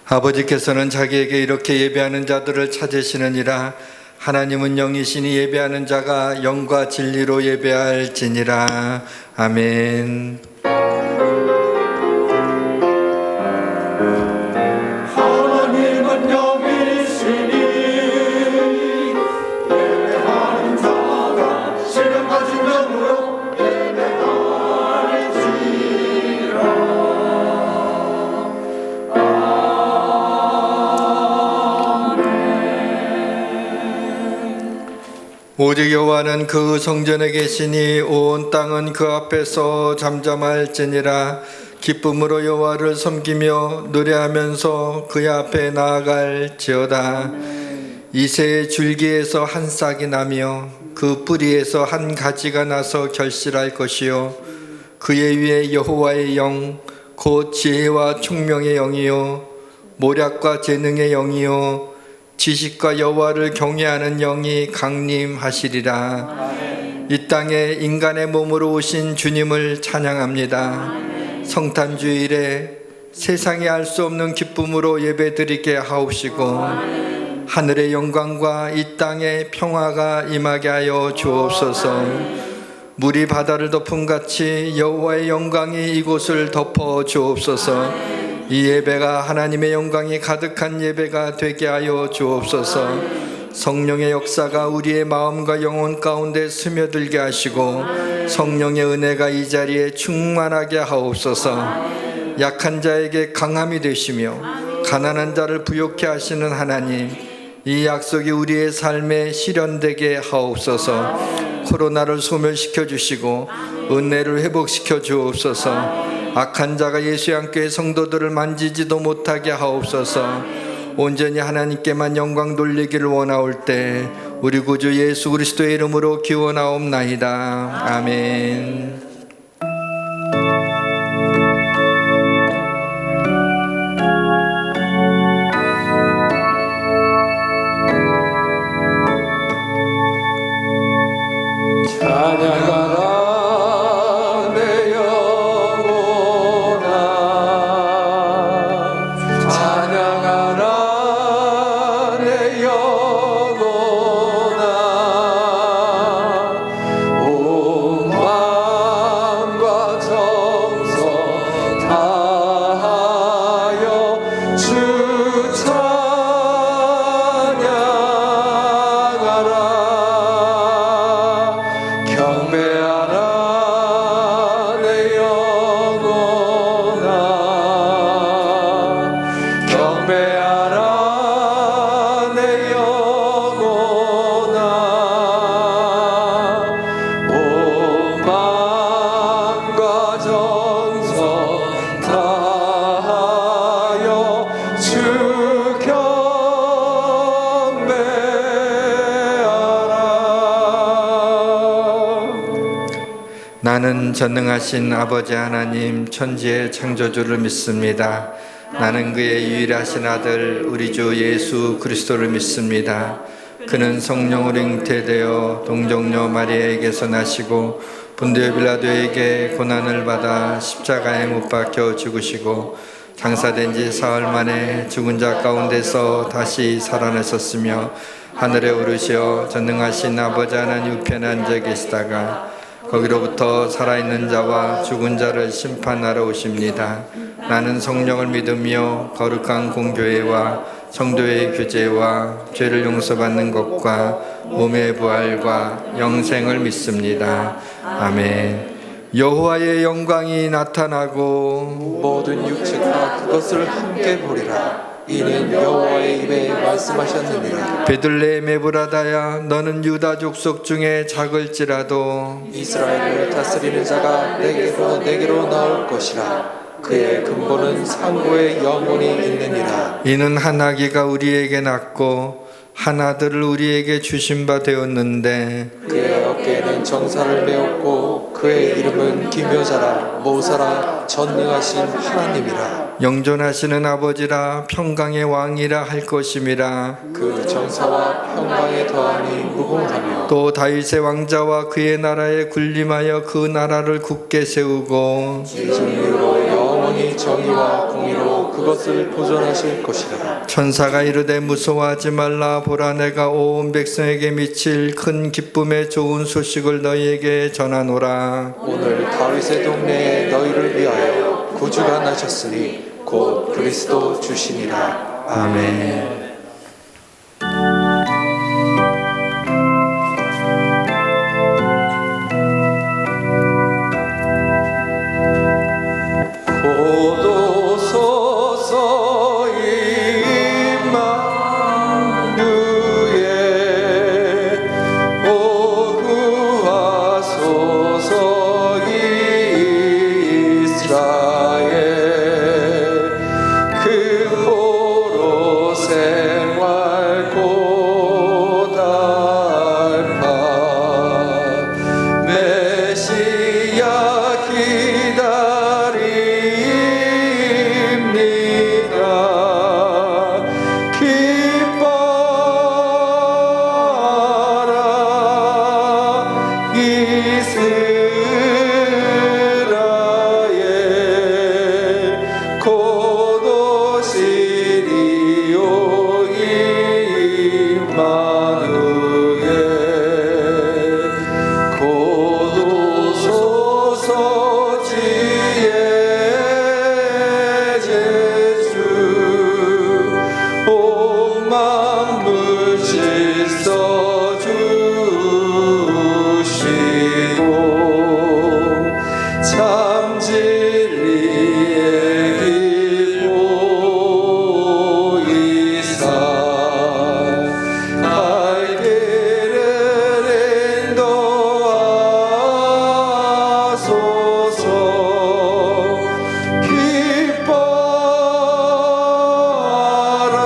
아버지께서는 자기에게 이렇게 예배하는 자들을 찾으시느니라. 하나님은 영이시니 예배하는 자가 영과 진리로 예배할지니라. 아멘. 하나님은 영이시니 예배하는 자가 신령과 진정으로 예배할지니라. 오직 여호와는 그 성전에 계시니 온 땅은 그 앞에서 잠잠할지니라. 기쁨으로 여호와를 섬기며 노래하면서 그의 앞에 나아갈지어다. 이새의 줄기에서 한 싹이 나며 그 뿌리에서 한 가지가 나서 결실할 것이요 그의 위에 여호와의 영 곧 지혜와 총명의 영이요 모략과 재능의 영이요 지식과 여호와를 경외하는 영이 강림하시리라. 이 땅에 인간의 몸으로 오신 주님을 찬양합니다. 성탄주일에 세상에 알 수 없는 기쁨으로 예배드리게 하옵시고 하늘의 영광과 이 땅의 평화가 임하게 하여 주옵소서. 물이 바다를 덮음같이 여호와의 영광이 이곳을 덮어 주옵소서. 이 예배가 하나님의 영광이 가득한 예배가 되게 하여 주옵소서. 성령의 역사가 우리의 마음과 영혼 가운데 스며들게 하시고 성령의 은혜가 이 자리에 충만하게 하옵소서. 약한 자에게 강함이 되시며 가난한 자를 부욕케 하시는 하나님, 이 약속이 우리의 삶에 실현되게 하옵소서. 코로나를 소멸시켜 주시고 은혜를 회복시켜 주옵소서. 악한 자가 예수의 함께 성도들을 만지지도 못하게 하옵소서. 온전히 하나님께만 영광 돌리기를 원하올 때 우리 구주 예수 그리스도의 이름으로 기원하옵나이다. 아멘. 찬양하라 내 영혼아, 찬양하라 내 영혼아. 온 마음과 정성 다하여 주 찬양하라. 경배하라 내 영혼아, 경배하라 내 영혼아. 온 마음과 정성 다하여 주 경배하라. 나는 전능하신 아버지 하나님 천지의 창조주를 믿습니다. 나는 그의 유일하신 아들 우리 주 예수 그리스도를 믿습니다. 그는 성령으로 잉태되어 동정녀 마리아에게서 나시고 본디오 빌라도에게 고난을 받아 십자가에 못 박혀 죽으시고 장사된 지 사흘 만에 죽은 자 가운데서 다시 살아나셨으며 하늘에 오르시어 전능하신 아버지 하나님 우편에 앉아 계시다가 거기로부터 살아있는 자와 죽은 자를 심판하러 오십니다. 나는 성령을 믿으며 거룩한 공교회와 성도의 교제와 죄를 용서받는 것과 몸의 부활과 영생을 믿습니다. 아멘. 여호와의 영광이 나타나고 모든 육체가 그것을 함께 보리라. 이는 여호와의 입에 말씀하셨느니라. 베들레헴 에브라다야 너는 유다 족속 중에 작을지라도 이스라엘을 다스리는 자가 내게로 나올 것이라. 그의 근본은 상고의 영혼이 있느니라. 이는 한 아기가 우리에게 낳고 한 아들을 우리에게 주신 바 되었는데 그의 어깨에는 정사를 메었고 그의 이름은 기묘자라 모사라 전능하신 하나님이라. 영존하시는 아버지라 평강의 왕이라 할 것임이라. 그 정사와 평강에 더하니 무궁하며 또 다윗의 왕자와 그의 나라에 군림하여 그 나라를 굳게 세우고 진리로 영원히 영원히 정의와 공의로 그것을 보존하실 것이라. 천사가 이르되 무서워하지 말라. 보라, 내가 온 백성에게 미칠 큰 기쁨의 좋은 소식을 너희에게 전하노라. 오늘 다윗의 동네에 너희를 위하여 구주가 나셨으니 곧 그리스도 주시니라. 아멘. 고도소서 임마누엘 오구하소서 이스라엘 근보로 생활 고달파 메시아 기다립니다. 기뻐하라 이스라엘 곧 오시리오 임마누엘 곧 오소서 지혜 제주 온 만물 질서 주시고 참 진리의 길 보이사 갈 길을 인도하소서. 기뻐하라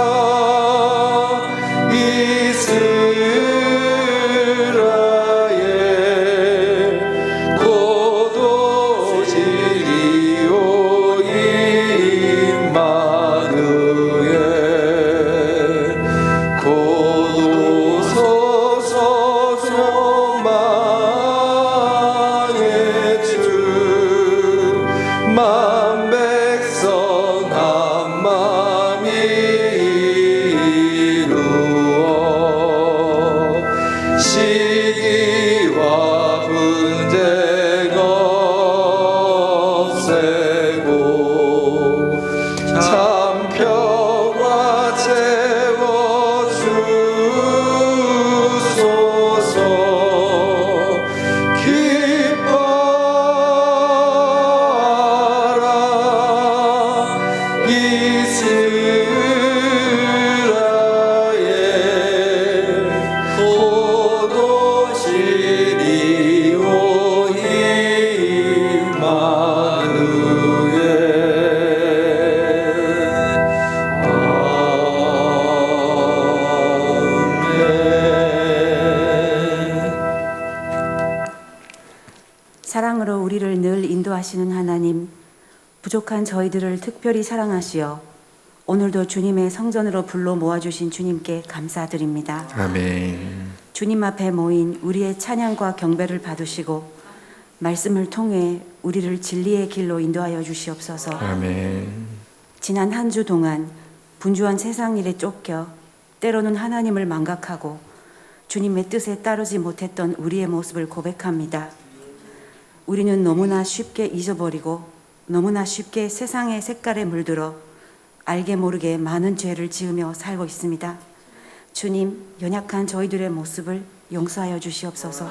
이스라엘 곧 오시리오 임마누엘 곧 오소서 소망의 주 만 백성 한 마음이 이루어 시기와 분쟁 없애고 참 평화 채워주소서. 기뻐하라 이스라엘 곧 오시리오 임마누엘. 사랑으로 우리를 늘 인도하시는 하나님, 부족한 저희들을 특별히 사랑하시어 오늘도 주님의 성전으로 불러 모아주신 주님께 감사드립니다. 아멘. 주님 앞에 모인 우리의 찬양과 경배를 받으시고 말씀을 통해 우리를 진리의 길로 인도하여 주시옵소서. 아멘. 지난 한 주 동안 분주한 세상 일에 쫓겨 때로는 하나님을 망각하고 주님의 뜻에 따르지 못했던 우리의 모습을 고백합니다. 우리는 너무나 쉽게 잊어버리고 너무나 쉽게 세상의 색깔에 물들어 알게 모르게 많은 죄를 지으며 살고 있습니다. 주님, 연약한 저희들의 모습을 용서하여 주시옵소서.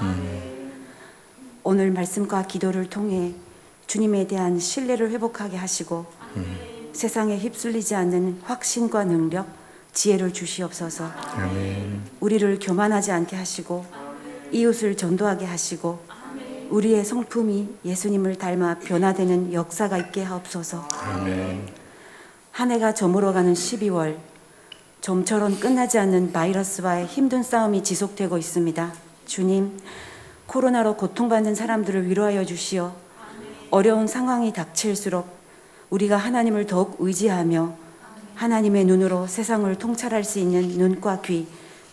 오늘 말씀과 기도를 통해 주님에 대한 신뢰를 회복하게 하시고 세상에 휩쓸리지 않는 확신과 능력, 지혜를 주시옵소서. 아멘. 우리를 교만하지 않게 하시고 이웃을 전도하게 하시고 우리의 성품이 예수님을 닮아 변화되는 역사가 있게 하옵소서. 아멘. 한 해가 저물어가는 12월, 좀처럼 끝나지 않는 바이러스와의 힘든 싸움이 지속되고 있습니다. 주님, 코로나로 고통받는 사람들을 위로하여 주시어 어려운 상황이 닥칠수록 우리가 하나님을 더욱 의지하며 하나님의 눈으로 세상을 통찰할 수 있는 눈과 귀,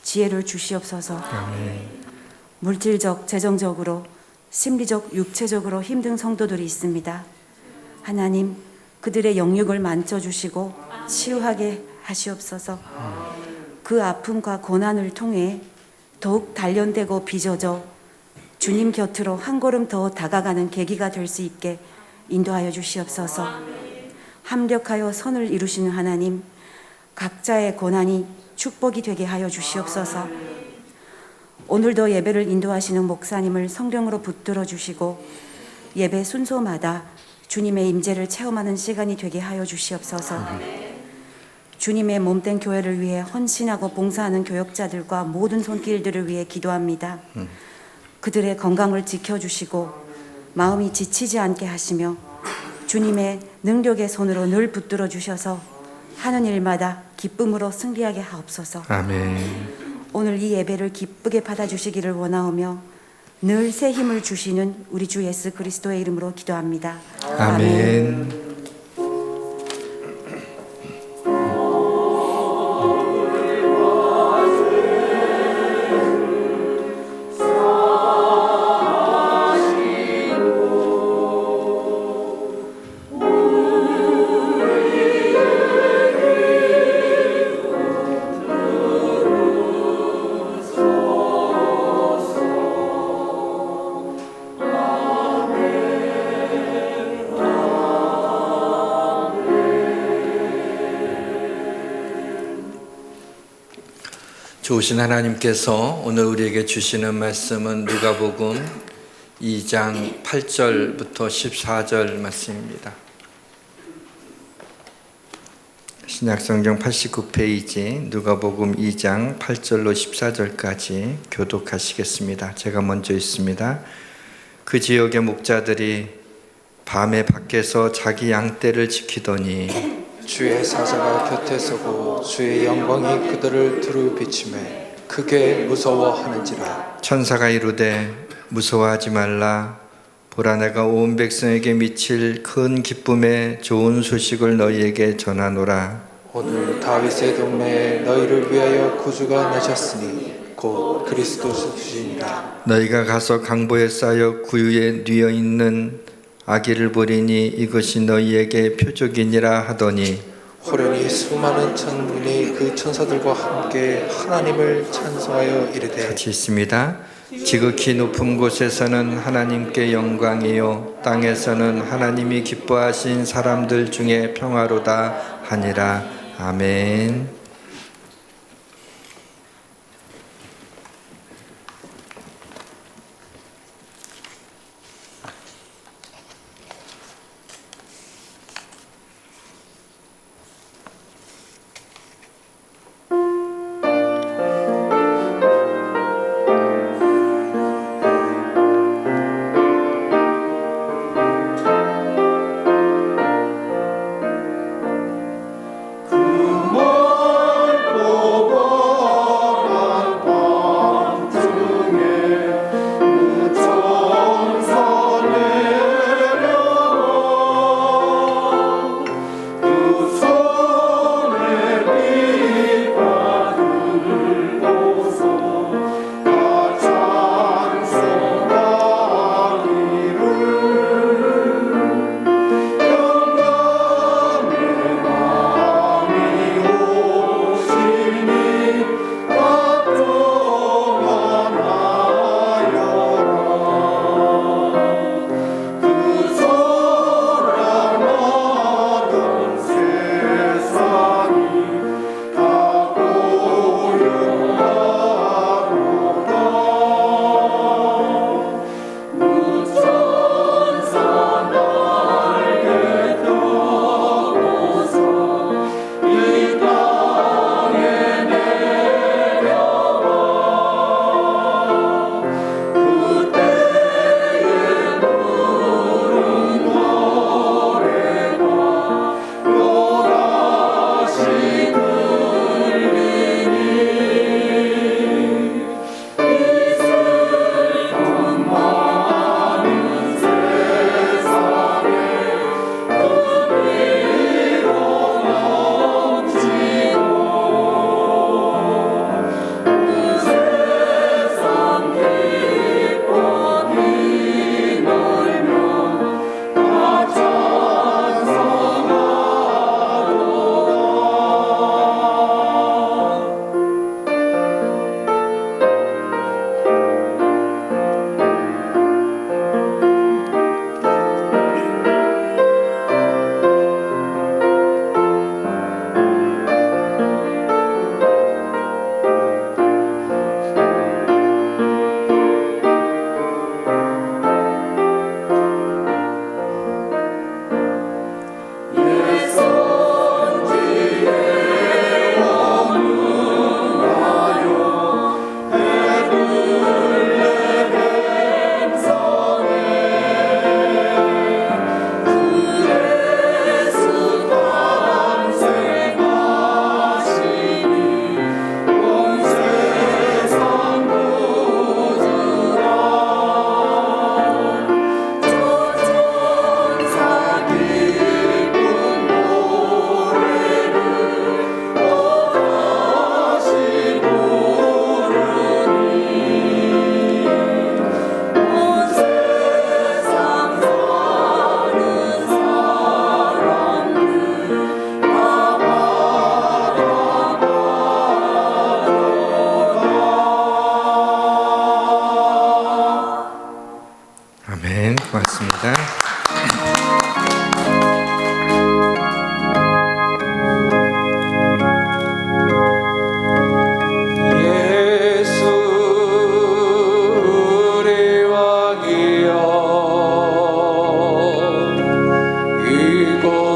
지혜를 주시옵소서. 아멘. 물질적, 재정적으로, 심리적, 육체적으로 힘든 성도들이 있습니다. 하나님, 그들의 영육을 만져주시고 치유하게 하시옵소서. 그 아픔과 고난을 통해 더욱 단련되고 빚어져 주님 곁으로 한 걸음 더 다가가는 계기가 될 수 있게 인도하여 주시옵소서. 합력하여 선을 이루시는 하나님, 각자의 고난이 축복이 되게 하여 주시옵소서. 오늘도 예배를 인도하시는 목사님을 성령으로 붙들어 주시고 예배 순서마다 주님의 임재를 체험하는 시간이 되게 하여 주시옵소서. 주님의 몸된 교회를 위해 헌신하고 봉사하는 교역자들과 모든 손길들을 위해 기도합니다. 그들의 건강을 지켜주시고 마음이 지치지 않게 하시며 주님의 능력의 손으로 늘 붙들어 주셔서 하는 일마다 기쁨으로 승리하게 하옵소서. 아멘. 오늘 이 예배를 기쁘게 받아주시기를 원하오며 늘 새 힘을 주시는 우리 주 예수 그리스도의 이름으로 기도합니다. 아멘. 좋으신 하나님께서 오늘 우리에게 주시는 말씀은 누가복음 2장 8절부터 14절 말씀입니다. 신약성경 89페이지 누가복음 2장 8절로 14절까지 교독하시겠습니다. 제가 먼저 읽습니다. 그 지역의 목자들이 밤에 밖에서 자기 양떼를 지키더니 주의 사자가 곁에 서고 주의 영광이 그들을 두루 비치매 크게 무서워하는지라. 천사가 이르되 무서워하지 말라. 보라, 내가 온 백성에게 미칠 큰 기쁨의 좋은 소식을 너희에게 전하노라. 오늘 다윗의 동네에 너희를 위하여 구주가 나셨으니 곧 그리스도 주시니라. 너희가 가서 강보에 쌓여 구유에 뉘어 있는 아기를 보리니 이것이 너희에게 표적이니라 하더니 호련히 수많은 천군이 그 천사들과 함께 하나님을 찬송하여 이르되. 같이 있습니다. 지극히 높은 곳에서는 하나님께 영광이요 땅에서는 하나님이 기뻐하신 사람들 중에 평화로다 하니라. 아멘. 그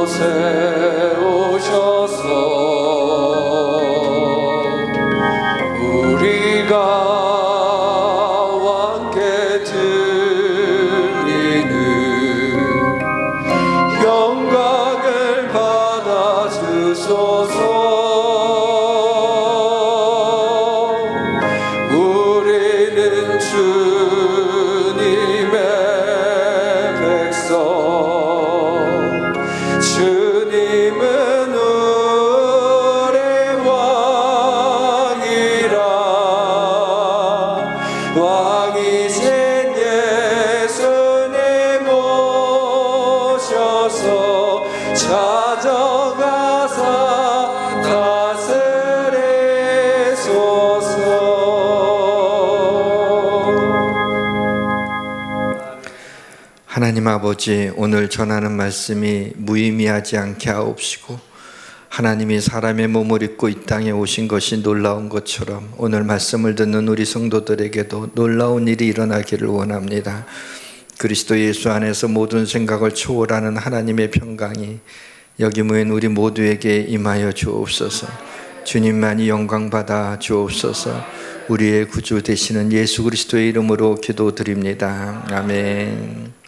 세우셔서 우리가 왕께 드리는 영광을 받아 주소서. 우리는 주님의 백성, 주님은 우리 왕이라. 왕이신 예수님 모셔서 찾아가사 다스리소서. 하나님 아버지, 오늘 전하는 말씀이 무의미하지 않게 하옵시고 하나님이 사람의 몸을 입고 이 땅에 오신 것이 놀라운 것처럼 오늘 말씀을 듣는 우리 성도들에게도 놀라운 일이 일어나기를 원합니다. 그리스도 예수 안에서 모든 생각을 초월하는 하나님의 평강이 여기 모인 우리 모두에게 임하여 주옵소서. 주님만이 영광받아 주옵소서. 우리의 구주 되시는 예수 그리스도의 이름으로 기도드립니다. 아멘.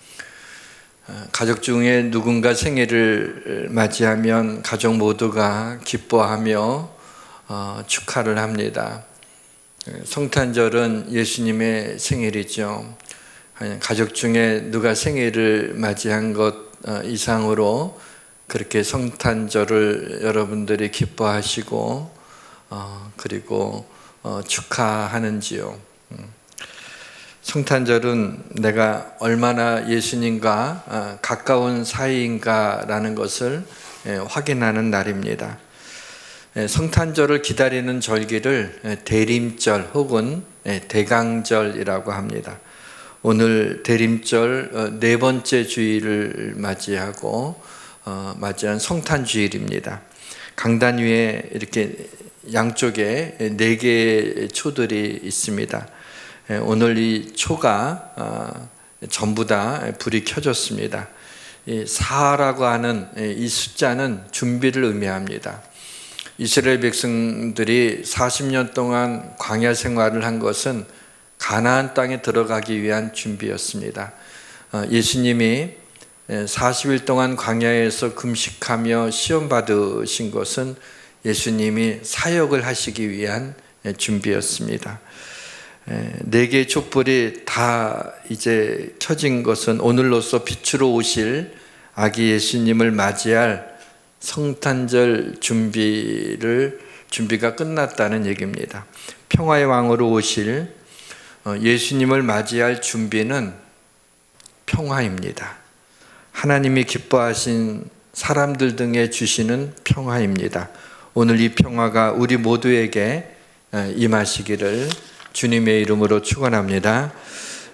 가족 중에 누군가 생일을 맞이하면 가족 모두가 기뻐하며 축하를 합니다. 성탄절은 예수님의 생일이죠. 가족 중에 누가 생일을 맞이한 것 이상으로 그렇게 성탄절을 여러분들이 기뻐하시고 그리고 축하하는지요. 성탄절은 내가 얼마나 예수님과 가까운 사이인가라는 것을 확인하는 날입니다. 성탄절을 기다리는 절기를 대림절 혹은 대강절이라고 합니다. 오늘 대림절 네 번째 주일을 맞이한 성탄주일입니다. 강단 위에 이렇게 양쪽에 네 개의 초들이 있습니다. 오늘 이 초가 전부 다 불이 켜졌습니다. 4라고 하는 이 숫자는 준비를 의미합니다. 이스라엘 백성들이 40년 동안 광야 생활을 한 것은 가나안 땅에 들어가기 위한 준비였습니다. 예수님이 40일 동안 광야에서 금식하며 시험 받으신 것은 예수님이 사역을 하시기 위한 준비였습니다. 네 개의 촛불이 다 이제 켜진 것은 오늘로써 빛으로 오실 아기 예수님을 맞이할 성탄절 준비가 끝났다는 얘기입니다. 평화의 왕으로 오실 예수님을 맞이할 준비는 평화입니다. 하나님이 기뻐하신 사람들 등에 주시는 평화입니다. 오늘 이 평화가 우리 모두에게 임하시기를 주님의 이름으로 축원합니다.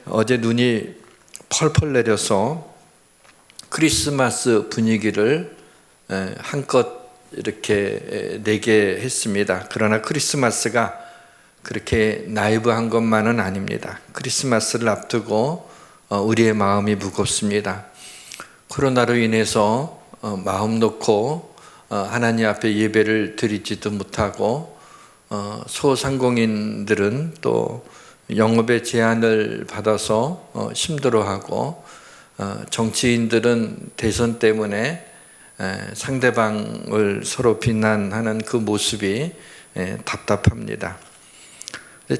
어제 눈이 펄펄 내려서 크리스마스 분위기를 한껏 이렇게 내게 했습니다. 그러나 크리스마스가 그렇게 나이브한 것만은 아닙니다. 크리스마스를 앞두고 우리의 마음이 무겁습니다. 코로나로 인해서 마음 놓고 하나님 앞에 예배를 드리지도 못하고 소상공인들은 또 영업의 제한을 받아서 힘들어하고 정치인들은 대선 때문에 상대방을 서로 비난하는 그 모습이 답답합니다.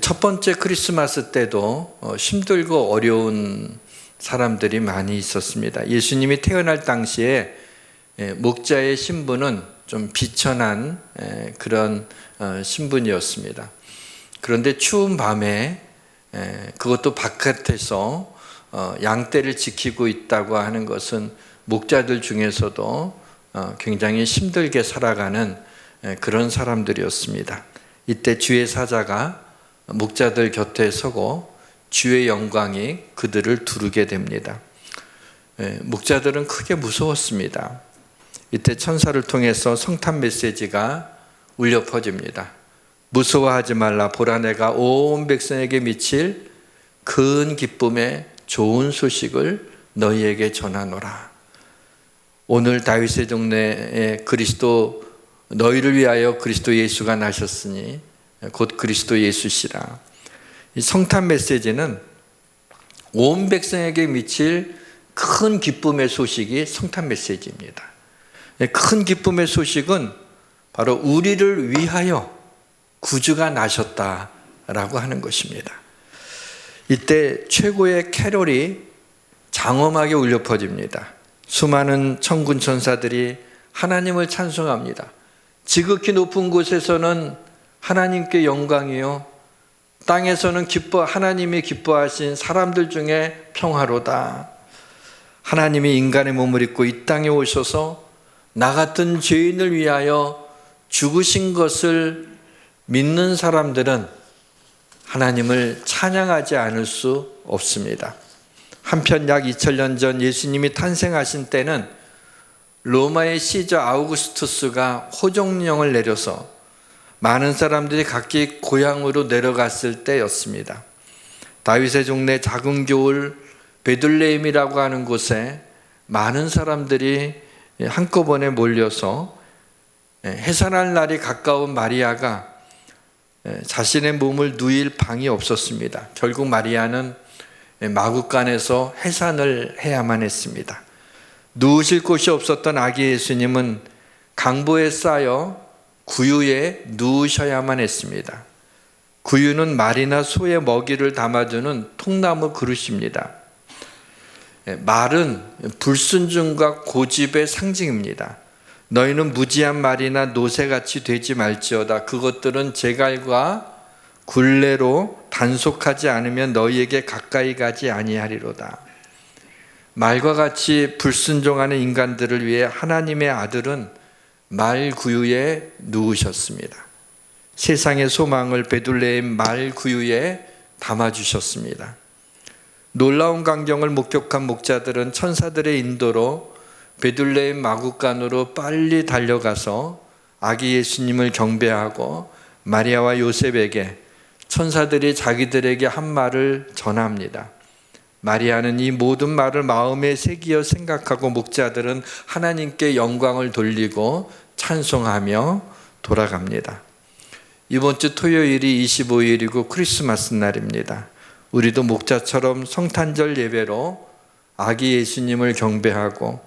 첫 번째 크리스마스 때도 힘들고 어려운 사람들이 많이 있었습니다. 예수님이 태어날 당시에 목자의 신분은 좀 비천한 그런 신분이었습니다. 그런데 추운 밤에 그것도 바깥에서 양떼를 지키고 있다고 하는 것은 목자들 중에서도 굉장히 힘들게 살아가는 그런 사람들이었습니다. 이때 주의 사자가 목자들 곁에 서고 주의 영광이 그들을 두르게 됩니다. 목자들은 크게 무서웠습니다. 이때 천사를 통해서 성탄 메시지가 울려 퍼집니다. 무서워하지 말라. 보라, 내가 온 백성에게 미칠 큰 기쁨의 좋은 소식을 너희에게 전하노라. 오늘 다윗의 동네에 그리스도 너희를 위하여 그리스도 예수가 나셨으니 곧 그리스도 예수시라. 이 성탄 메시지는 온 백성에게 미칠 큰 기쁨의 소식이 성탄 메시지입니다. 큰 기쁨의 소식은 바로 우리를 위하여 구주가 나셨다라고 하는 것입니다. 이때 최고의 캐롤이 장엄하게 울려 퍼집니다. 수많은 천군 천사들이 하나님을 찬송합니다. 지극히 높은 곳에서는 하나님께 영광이요, 땅에서는 하나님이 기뻐하신 사람들 중에 평화로다. 하나님이 인간의 몸을 입고 이 땅에 오셔서 나 같은 죄인을 위하여 죽으신 것을 믿는 사람들은 하나님을 찬양하지 않을 수 없습니다. 한편 약 2000년 전 예수님이 탄생하신 때는 로마의 시저 아우구스투스가 호종령을 내려서 많은 사람들이 각기 고향으로 내려갔을 때였습니다. 다윗의 종래 작은 교울 베들레헴이라고 하는 곳에 많은 사람들이 한꺼번에 몰려서 해산할 날이 가까운 마리아가 자신의 몸을 누일 방이 없었습니다. 결국 마리아는 마구간에서 해산을 해야만 했습니다. 누우실 곳이 없었던 아기 예수님은 강보에 쌓여 구유에 누우셔야만 했습니다. 구유는 말이나 소의 먹이를 담아주는 통나무 그릇입니다. 말은 불순종과 고집의 상징입니다. 너희는 무지한 말이나 노새같이 되지 말지어다. 그것들은 제갈과 굴레로 단속하지 않으면 너희에게 가까이 가지 아니하리로다. 말과 같이 불순종하는 인간들을 위해 하나님의 아들은 말 구유에 누우셨습니다. 세상의 소망을 베들레헴 말 구유에 담아주셨습니다. 놀라운 광경을 목격한 목자들은 천사들의 인도로 베들레헴 마구간으로 빨리 달려가서 아기 예수님을 경배하고 마리아와 요셉에게 천사들이 자기들에게 한 말을 전합니다. 마리아는 이 모든 말을 마음에 새기어 생각하고 목자들은 하나님께 영광을 돌리고 찬송하며 돌아갑니다. 이번 주 토요일이 25일이고 크리스마스 날입니다. 우리도 목자처럼 성탄절 예배로 아기 예수님을 경배하고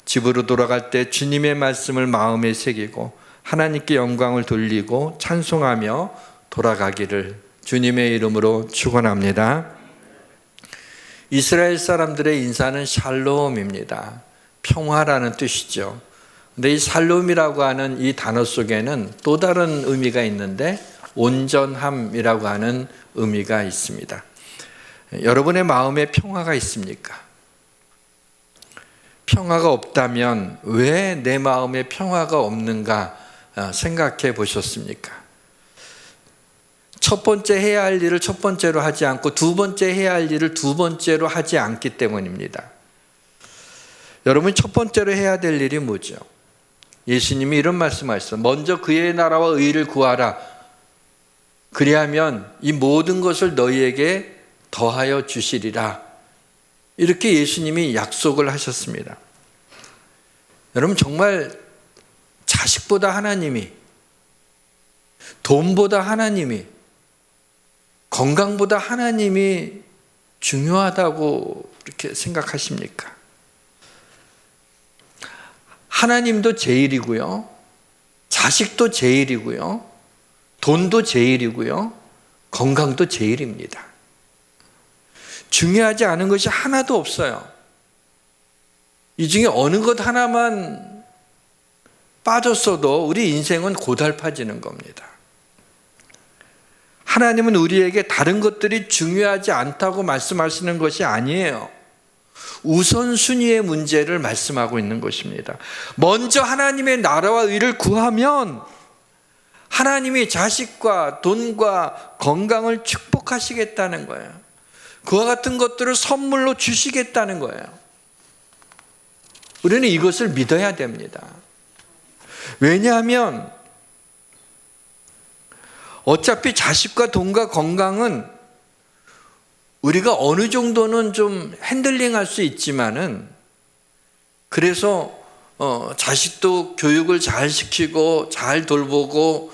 집으로 돌아갈 때 주님의 말씀을 마음에 새기고 하나님께 영광을 돌리고 찬송하며 돌아가기를 주님의 이름으로 축원합니다. 이스라엘 사람들의 인사는 샬롬입니다. 평화라는 뜻이죠. 근데 이 샬롬이라고 하는 이 단어 속에는 또 다른 의미가 있는데 온전함이라고 하는 의미가 있습니다. 여러분의 마음에 평화가 있습니까? 평화가 없다면 왜 내 마음에 평화가 없는가 생각해 보셨습니까? 첫 번째 해야 할 일을 첫 번째로 하지 않고 두 번째 해야 할 일을 두 번째로 하지 않기 때문입니다. 여러분, 첫 번째로 해야 될 일이 뭐죠? 예수님이 이런 말씀하셨어요. 먼저 그의 나라와 의를 구하라. 그리하면 이 모든 것을 너희에게 더하여 주시리라. 이렇게 예수님이 약속을 하셨습니다. 여러분, 정말 자식보다 하나님이, 돈보다 하나님이, 건강보다 하나님이 중요하다고 이렇게 생각하십니까? 하나님도 제일이고요, 자식도 제일이고요, 돈도 제일이고요, 건강도 제일입니다. 중요하지 않은 것이 하나도 없어요. 이 중에 어느 것 하나만 빠졌어도 우리 인생은 고달파지는 겁니다. 하나님은 우리에게 다른 것들이 중요하지 않다고 말씀하시는 것이 아니에요. 우선순위의 문제를 말씀하고 있는 것입니다. 먼저 하나님의 나라와 의를 구하면 하나님이 자식과 돈과 건강을 축복하시겠다는 거예요. 그와 같은 것들을 선물로 주시겠다는 거예요. 우리는 이것을 믿어야 됩니다. 왜냐하면 어차피 자식과 돈과 건강은 우리가 어느 정도는 좀 핸들링할 수 있지만은, 그래서 자식도 교육을 잘 시키고 잘 돌보고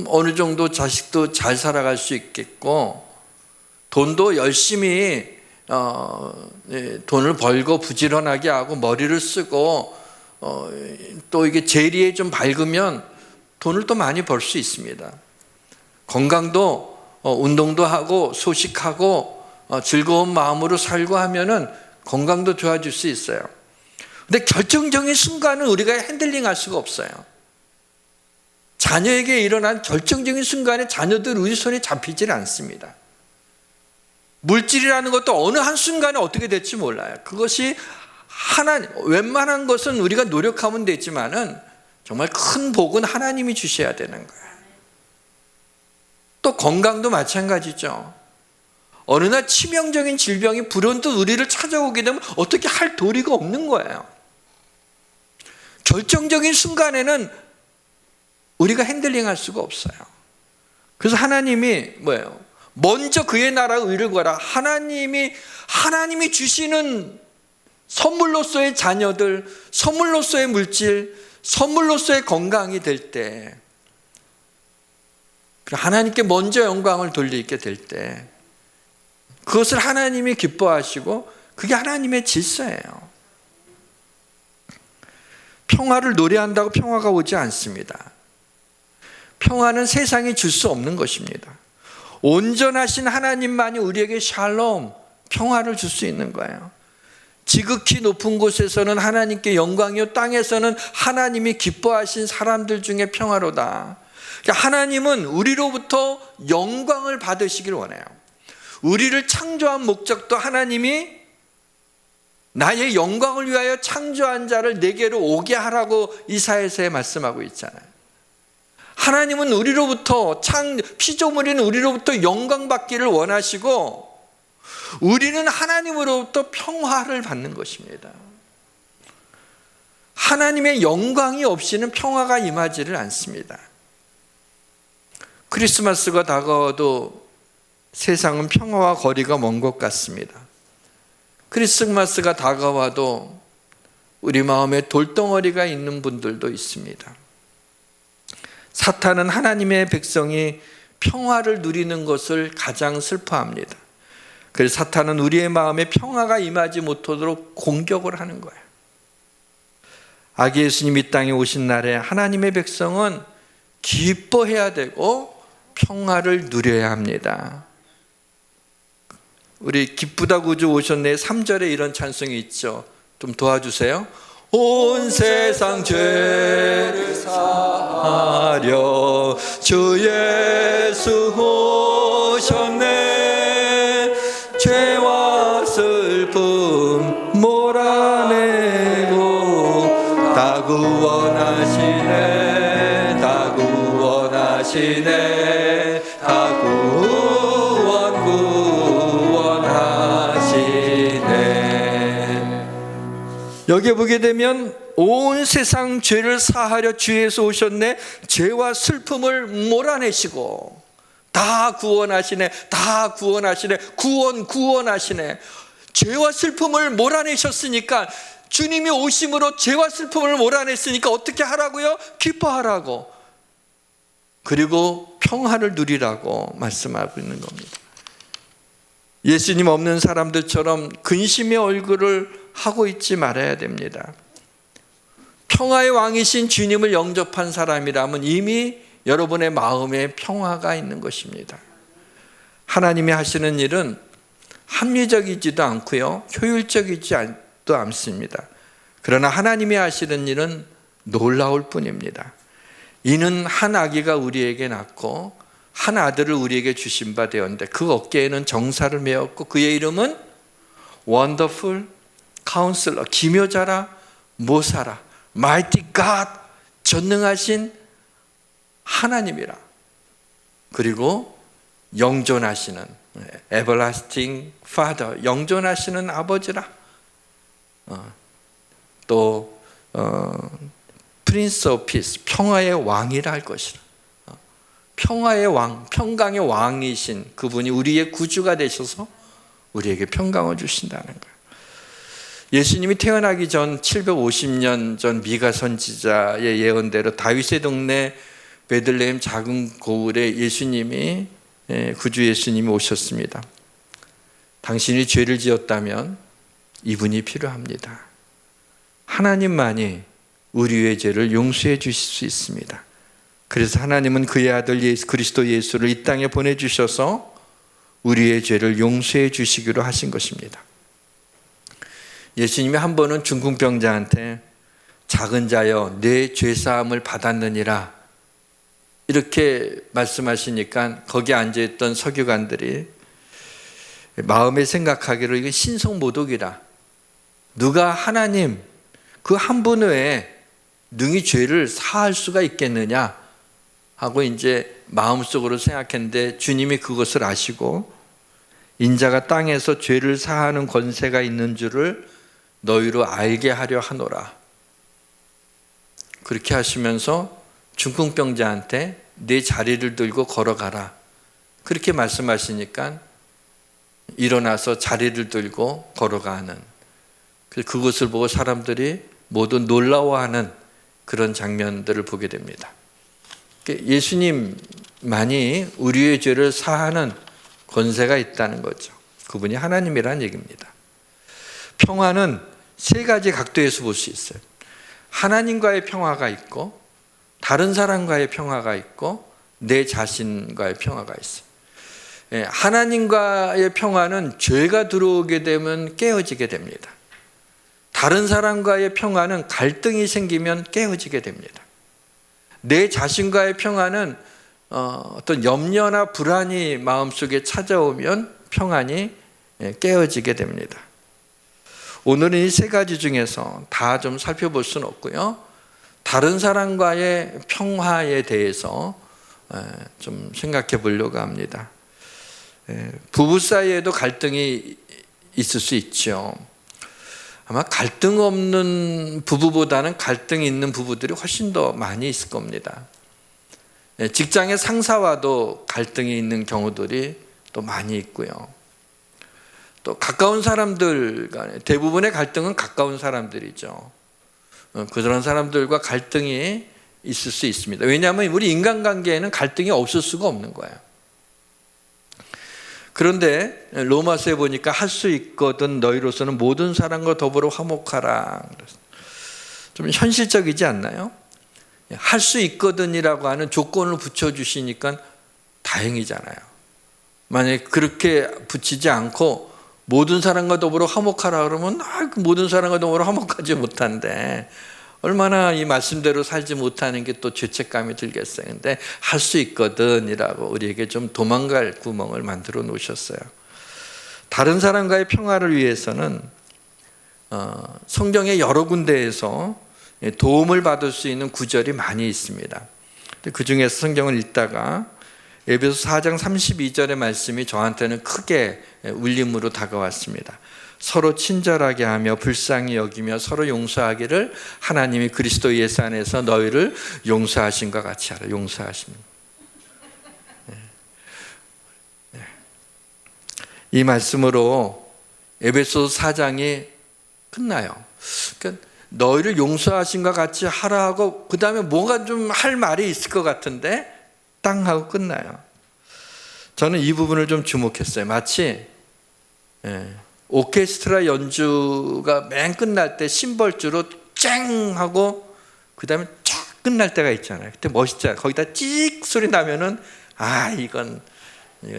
어느 정도 자식도 잘 살아갈 수 있겠고, 돈도 열심히 돈을 벌고 부지런하게 하고 머리를 쓰고 또 이게 재리에 좀 밝으면 돈을 또 많이 벌 수 있습니다. 건강도 운동도 하고 소식하고 즐거운 마음으로 살고 하면은 건강도 좋아질 수 있어요. 근데 결정적인 순간은 우리가 핸들링할 수가 없어요. 자녀에게 일어난 결정적인 순간에 자녀들 우리 손에 잡히질 않습니다. 물질이라는 것도 어느 한순간에 어떻게 될지 몰라요. 그것이 웬만한 것은 우리가 노력하면 되지만은 정말 큰 복은 하나님이 주셔야 되는 거예요. 또 건강도 마찬가지죠. 어느 날 치명적인 질병이 불현듯 우리를 찾아오게 되면 어떻게 할 도리가 없는 거예요. 결정적인 순간에는 우리가 핸들링할 수가 없어요. 그래서 하나님이 뭐예요? 먼저 그의 나라의 의를 구하라. 하나님이 주시는 선물로서의 자녀들, 선물로서의 물질, 선물로서의 건강이 될 때, 하나님께 먼저 영광을 돌리게 될 때, 그것을 하나님이 기뻐하시고 그게 하나님의 질서예요. 평화를 노래한다고 평화가 오지 않습니다. 평화는 세상이 줄 수 없는 것입니다. 온전하신 하나님만이 우리에게 샬롬, 평화를 줄 수 있는 거예요. 지극히 높은 곳에서는 하나님께 영광이요, 땅에서는 하나님이 기뻐하신 사람들 중에 평화로다. 하나님은 우리로부터 영광을 받으시길 원해요. 우리를 창조한 목적도 하나님이 나의 영광을 위하여 창조한 자를 내게로 오게 하라고 이사야서에 말씀하고 있잖아요. 하나님은 우리로부터 피조물인 우리로부터 영광 받기를 원하시고, 우리는 하나님으로부터 평화를 받는 것입니다. 하나님의 영광이 없이는 평화가 임하지를 않습니다. 크리스마스가 다가와도 세상은 평화와 거리가 먼 것 같습니다. 크리스마스가 다가와도 우리 마음에 돌덩어리가 있는 분들도 있습니다. 사탄은 하나님의 백성이 평화를 누리는 것을 가장 슬퍼합니다. 그래서 사탄은 우리의 마음에 평화가 임하지 못하도록 공격을 하는 거예요. 아기 예수님 이 땅에 오신 날에 하나님의 백성은 기뻐해야 되고 평화를 누려야 합니다. 우리 기쁘다 구주 오셨네 3절에 이런 찬송이 있죠. 좀 도와주세요. 온 세상 죄를 사하려 주 예수 오셨네. 죄와 슬픔 몰아내고 다 구원하시네. 다 구원하시네. 다 구원하시네. 여기 보게 되면 온 세상 죄를 사하려 주 예수 오셨네. 죄와 슬픔을 몰아내시고 다 구원하시네. 다 구원하시네. 구원하시네. 죄와 슬픔을 몰아내셨으니까, 주님이 오심으로 죄와 슬픔을 몰아냈으니까 어떻게 하라고요? 기뻐하라고, 그리고 평화를 누리라고 말씀하고 있는 겁니다. 예수님 없는 사람들처럼 근심의 얼굴을 하고 있지 말아야 됩니다. 평화의 왕이신 주님을 영접한 사람이라면 이미 여러분의 마음에 평화가 있는 것입니다. 하나님이 하시는 일은 합리적이지도 않고요, 효율적이지도 않습니다. 그러나 하나님이 하시는 일은 놀라울 뿐입니다. 이는 한 아기가 우리에게 낳고 한 아들을 우리에게 주신 바 되었는데 그 어깨에는 정사를 메었고 그의 이름은 원더풀 카운슬러, 기묘자라, 모사라, 마이티 갓, 전능하신 하나님이라, 그리고 영존하시는 에버라스팅 파더, 영존하시는 아버지라, 또 프린스 오브 피스, 평화의 왕이라 할 것이라. 평화의 왕, 평강의 왕이신 그분이 우리의 구주가 되셔서 우리에게 평강을 주신다는 거예요. 예수님이 태어나기 전 750년 전 미가 선지자의 예언대로 다윗의 동네 베들레헴 작은 고을에 예수님이 구주 예수님이 오셨습니다. 당신이 죄를 지었다면 이분이 필요합니다. 하나님만이 우리의 죄를 용서해 주실 수 있습니다. 그래서 하나님은 그의 아들 그리스도 예수를 이 땅에 보내주셔서 우리의 죄를 용서해 주시기로 하신 것입니다. 예수님이 한 번은 중풍병자한테 작은 자여 내 죄사함을 받았느니라 이렇게 말씀하시니까 거기 앉아있던 서기관들이 마음에 생각하기로 이건 신성모독이라, 누가 하나님 그 한 분 외에 능히 죄를 사할 수가 있겠느냐 하고 이제 마음속으로 생각했는데 주님이 그것을 아시고 인자가 땅에서 죄를 사하는 권세가 있는 줄을 너희로 알게 하려 하노라. 그렇게 하시면서 중풍병자한테 내 자리를 들고 걸어가라. 그렇게 말씀하시니까 일어나서 자리를 들고 걸어가는, 그것을 보고 사람들이 모두 놀라워하는 그런 장면들을 보게 됩니다. 예수님만이 우리의 죄를 사하는 권세가 있다는 거죠. 그분이 하나님이라는 얘기입니다. 평화는 세 가지 각도에서 볼 수 있어요. 하나님과의 평화가 있고, 다른 사람과의 평화가 있고, 내 자신과의 평화가 있어요. 하나님과의 평화는 죄가 들어오게 되면 깨어지게 됩니다. 다른 사람과의 평화는 갈등이 생기면 깨어지게 됩니다. 내 자신과의 평화는 어떤 염려나 불안이 마음속에 찾아오면 평안이 깨어지게 됩니다. 오늘은 이 세 가지 중에서 다 좀 살펴볼 수는 없고요. 다른 사람과의 평화에 대해서 좀 생각해 보려고 합니다. 부부 사이에도 갈등이 있을 수 있죠. 아마 갈등 없는 부부보다는 갈등이 있는 부부들이 훨씬 더 많이 있을 겁니다. 직장의 상사와도 갈등이 있는 경우들이 또 많이 있고요. 또 가까운 사람들 간에 대부분의 갈등은 가까운 사람들이죠. 그런 사람들과 갈등이 있을 수 있습니다. 왜냐하면 우리 인간관계에는 갈등이 없을 수가 없는 거예요. 그런데 로마서에 보니까 할 수 있거든 너희로서는 모든 사람과 더불어 화목하라. 좀 현실적이지 않나요? 할 수 있거든이라고 하는 조건을 붙여주시니까 다행이잖아요. 만약에 그렇게 붙이지 않고 모든 사람과 더불어 화목하라 그러면 모든 사람과 더불어 화목하지 못한데 얼마나 이 말씀대로 살지 못하는 게 또 죄책감이 들겠어요. 근데 할 수 있거든이라고 우리에게 좀 도망갈 구멍을 만들어 놓으셨어요. 다른 사람과의 평화를 위해서는 성경의 여러 군데에서 도움을 받을 수 있는 구절이 많이 있습니다. 그 중에서 성경을 읽다가 에베소 4장 32절의 말씀이 저한테는 크게 울림으로 다가왔습니다. 서로 친절하게 하며 불쌍히 여기며 서로 용서하기를 하나님이 그리스도 예수 안에서 너희를 용서하신과 같이 하라. 용서하심. 이 말씀으로 에베소 4장이 끝나요. 그러니까 너희를 용서하신과 같이 하라 하고 그 다음에 뭔가 좀 할 말이 있을 것 같은데 땅 하고 끝나요. 저는 이 부분을 좀 주목했어요. 마치 오케스트라 연주가 맨 끝날 때 심벌주로 쨍 하고 그 다음에 쫙 끝날 때가 있잖아요. 그때 멋있잖아요. 거기다 찍 소리 나면은 이건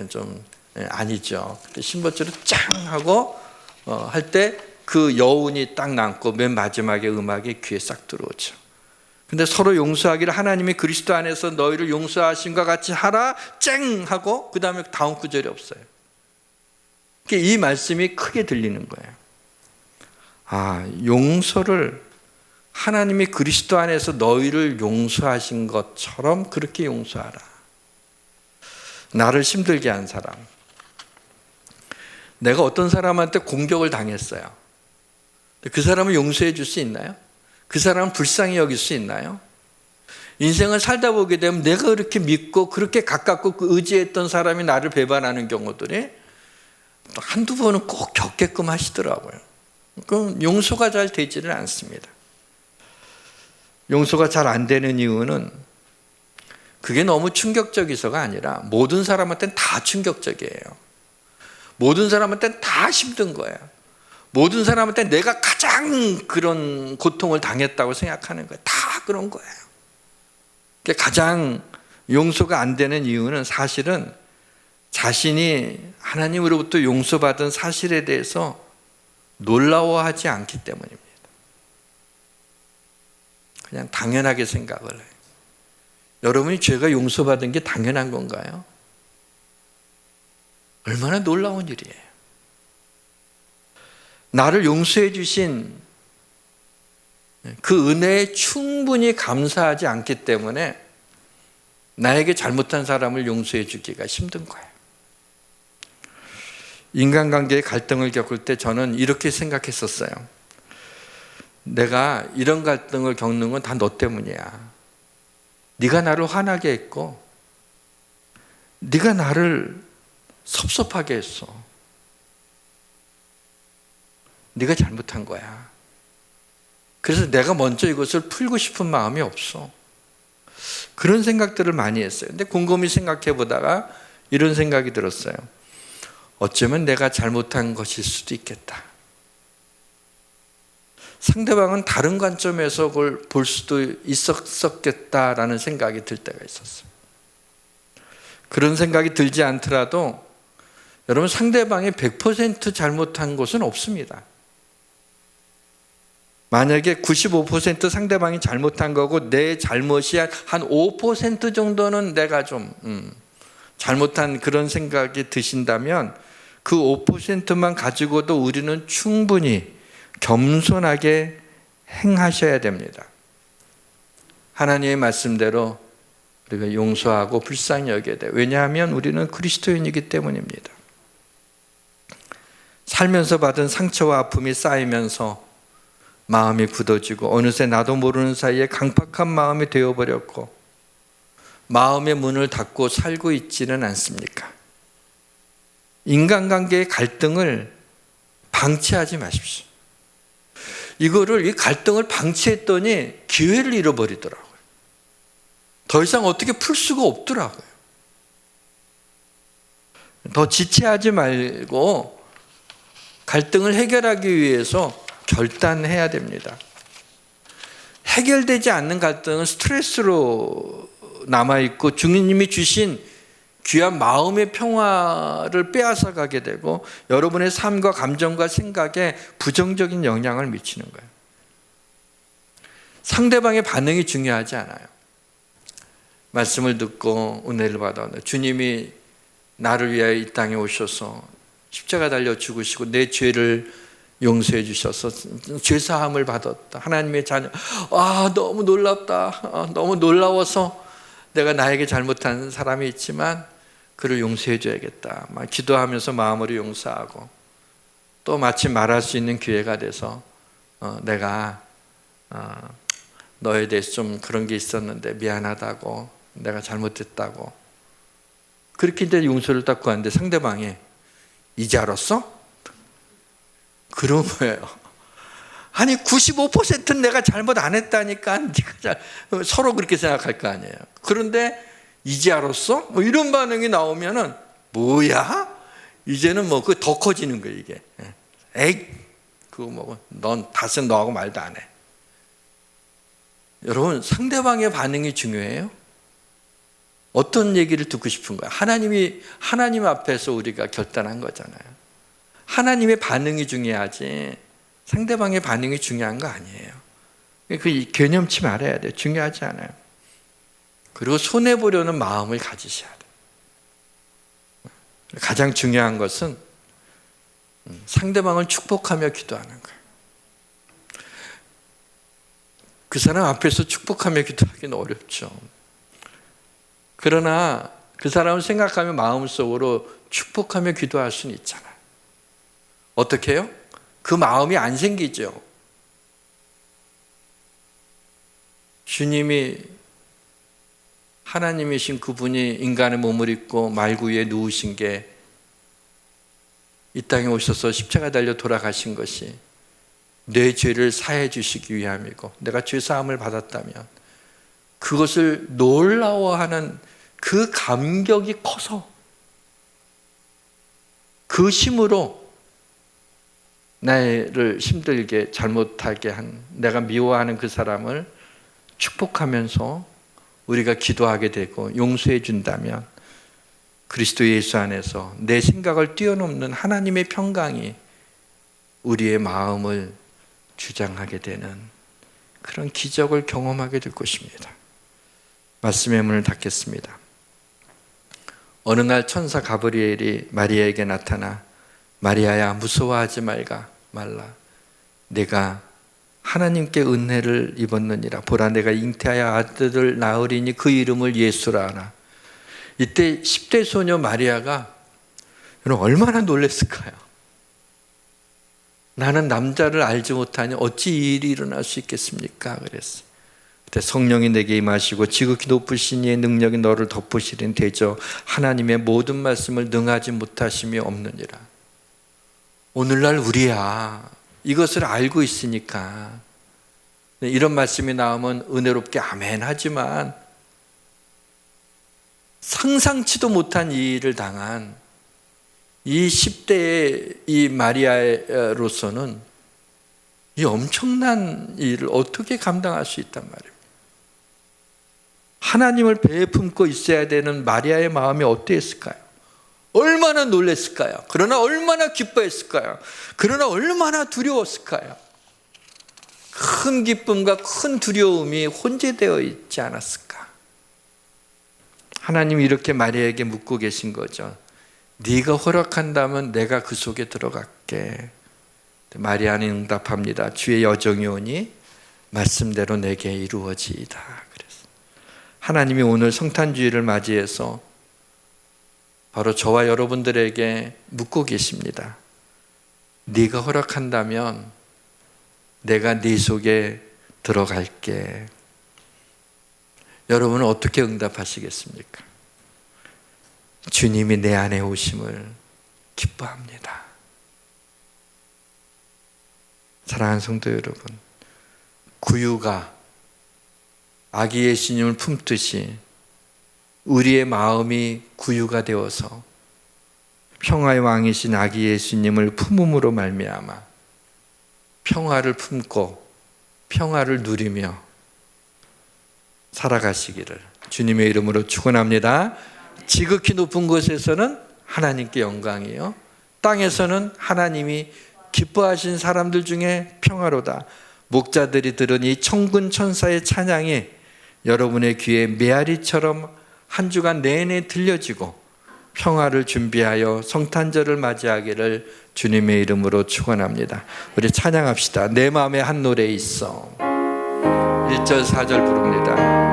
좀 아니죠. 그때 심벌주로 짱 하고 할 때 그 여운이 딱 남고 맨 마지막에 음악이 귀에 싹 들어오죠. 근데 서로 용서하기를 하나님이 그리스도 안에서 너희를 용서하신과 같이 하라 쨍 하고 그 다음에 다음 구절이 없어요. 이 말씀이 크게 들리는 거예요. 용서를 하나님이 그리스도 안에서 너희를 용서하신 것처럼 그렇게 용서하라. 나를 힘들게 한 사람, 내가 어떤 사람한테 공격을 당했어요. 그 사람을 용서해 줄 수 있나요? 그 사람을 불쌍히 여길 수 있나요? 인생을 살다 보게 되면 내가 그렇게 믿고 그렇게 가깝고 의지했던 사람이 나를 배반하는 경우들이 한두 번은 꼭 겪게끔 하시더라고요. 그 용서가 잘 되지는 않습니다. 용서가 잘 안 되는 이유는 그게 너무 충격적이서가 아니라 모든 사람한테는 다 충격적이에요. 모든 사람한테는 다 힘든 거예요. 모든 사람한테 내가 가장 그런 고통을 당했다고 생각하는 거예요. 다 그런 거예요. 가장 용서가 안 되는 이유는 사실은 자신이 하나님으로부터 용서받은 사실에 대해서 놀라워하지 않기 때문입니다. 그냥 당연하게 생각을 해요. 여러분이 죄가 용서받은 게 당연한 건가요? 얼마나 놀라운 일이에요. 나를 용서해 주신 그 은혜에 충분히 감사하지 않기 때문에 나에게 잘못한 사람을 용서해 주기가 힘든 거예요. 인간관계의 갈등을 겪을 때 저는 이렇게 생각했었어요. 내가 이런 갈등을 겪는 건 다 너 때문이야. 네가 나를 화나게 했고 네가 나를 섭섭하게 했어. 네가 잘못한 거야. 그래서 내가 먼저 이것을 풀고 싶은 마음이 없어. 그런 생각들을 많이 했어요. 근데 곰곰이 생각해 보다가 이런 생각이 들었어요. 어쩌면 내가 잘못한 것일 수도 있겠다. 상대방은 다른 관점에서 그걸 볼 수도 있었겠다라는 생각이 들 때가 있었어요. 그런 생각이 들지 않더라도 여러분, 상대방이 100% 잘못한 것은 없습니다. 만약에 95% 상대방이 잘못한 거고 내 잘못이 한 5% 정도는 내가 좀 잘못한 그런 생각이 드신다면 그 5%만 가지고도 우리는 충분히 겸손하게 행하셔야 됩니다. 하나님의 말씀대로 우리가 용서하고 불쌍히 여겨야 돼요. 왜냐하면 우리는 그리스도인이기 때문입니다. 살면서 받은 상처와 아픔이 쌓이면서 마음이 굳어지고 어느새 나도 모르는 사이에 강팍한 마음이 되어버렸고 마음의 문을 닫고 살고 있지는 않습니까? 인간관계의 갈등을 방치하지 마십시오. 이 갈등을 방치했더니 기회를 잃어버리더라고요. 더 이상 어떻게 풀 수가 없더라고요. 더 지체하지 말고 갈등을 해결하기 위해서 결단해야 됩니다. 해결되지 않는 갈등은 스트레스로 남아있고 주님이 주신 귀한 마음의 평화를 빼앗아 가게 되고 여러분의 삶과 감정과 생각에 부정적인 영향을 미치는 거예요. 상대방의 반응이 중요하지 않아요. 말씀을 듣고 은혜를 받았는데 주님이 나를 위하여 이 땅에 오셔서 십자가 달려 죽으시고 내 죄를 용서해 주셔서 죄사함을 받았다. 하나님의 자녀. 너무 놀랍다. 너무 놀라워서 내가 나에게 잘못한 사람이 있지만 그를 용서해 줘야겠다. 막 기도하면서 마음으로 용서하고 또 마침 말할 수 있는 기회가 돼서 내가 너에 대해서 좀 그런 게 있었는데 미안하다고, 내가 잘못했다고 그렇게 이제 용서를 딱 구하는데 상대방이 이제 알았어? 그런 거예요. 아니 95%는 내가 잘못 안 했다니까. 서로 그렇게 생각할 거 아니에요. 그런데 이제 알았어? 뭐 이런 반응이 나오면은 뭐야? 이제는 뭐 그 더 커지는 거예요 이게. 에이, 그거 뭐 넌 다시는 너하고 말도 안 해. 여러분, 상대방의 반응이 중요해요. 어떤 얘기를 듣고 싶은 거야? 하나님 앞에서 우리가 결단한 거잖아요. 하나님의 반응이 중요하지 상대방의 반응이 중요한 거 아니에요. 그 개념치 말아야 돼요. 중요하지 않아요. 그리고 손해보려는 마음을 가지셔야 돼요. 가장 중요한 것은 상대방을 축복하며 기도하는 거예요. 그 사람 앞에서 축복하며 기도하기는 어렵죠. 그러나 그 사람을 생각하며 마음속으로 축복하며 기도할 수는 있잖아요. 어떻게 해요? 그 마음이 안 생기죠. 주님이 하나님이신 그분이 인간의 몸을 입고 말구 위에 누우신 게 이 땅에 오셔서 십자가 달려 돌아가신 것이 내 죄를 사해 주시기 위함이고 내가 죄 사함을 받았다면 그것을 놀라워하는 그 감격이 커서 그 힘으로 나를 힘들게 잘못하게 한 내가 미워하는 그 사람을 축복하면서 우리가 기도하게 되고 용서해 준다면 그리스도 예수 안에서 내 생각을 뛰어넘는 하나님의 평강이 우리의 마음을 주장하게 되는 그런 기적을 경험하게 될 것입니다. 말씀의 문을 닫겠습니다. 어느 날 천사 가브리엘이 마리아에게 나타나 마리아야 무서워하지 말라. 내가 하나님께 은혜를 입었느니라. 보라 내가 잉태하여 아들을 낳으리니 그 이름을 예수라 하라. 이때 10대 소녀 마리아가 여러분 얼마나 놀랐을까요? 나는 남자를 알지 못하니 어찌 이 일이 일어날 수 있겠습니까? 그랬어요. 그때 성령이 내게 임하시고 지극히 높으신 이의 능력이 너를 덮으시린 대저 하나님의 모든 말씀을 능하지 못하심이 없느니라. 오늘날 우리야 이것을 알고 있으니까 이런 말씀이 나오면 은혜롭게 아멘 하지만 상상치도 못한 이 일을 당한 이 10대의 이 마리아로서는 이 엄청난 일을 어떻게 감당할 수 있단 말이에요. 하나님을 배에 품고 있어야 되는 마리아의 마음이 어땠을까요? 얼마나 놀랐을까요? 그러나 얼마나 기뻐했을까요? 그러나 얼마나 두려웠을까요? 큰 기쁨과 큰 두려움이 혼재되어 있지 않았을까? 하나님이 이렇게 마리아에게 묻고 계신 거죠. 네가 허락한다면 내가 그 속에 들어갈게. 마리아는 응답합니다. 주의 여정이 오니 말씀대로 내게 이루어지이다. 그래서 하나님이 오늘 성탄주의를 맞이해서 바로 저와 여러분들에게 묻고 계십니다. 네가 허락한다면 내가 네 속에 들어갈게. 여러분은 어떻게 응답하시겠습니까? 주님이 내 안에 오심을 기뻐합니다. 사랑하는 성도 여러분, 구유가 아기 예수님을 품듯이 우리의 마음이 구유가 되어서 평화의 왕이신 아기 예수님을 품음으로 말미암아 평화를 품고 평화를 누리며 살아가시기를 주님의 이름으로 축원합니다. 지극히 높은 곳에서는 하나님께 영광이요 땅에서는 하나님이 기뻐하신 사람들 중에 평화로다. 목자들이 들은 이 천군 천사의 찬양이 여러분의 귀에 메아리처럼 한 주간 내내 들려지고 평화를 준비하여 성탄절을 맞이하기를 주님의 이름으로 축원합니다. 우리 찬양합시다. 내 마음에 한 노래 있어. 1절 4절 부릅니다.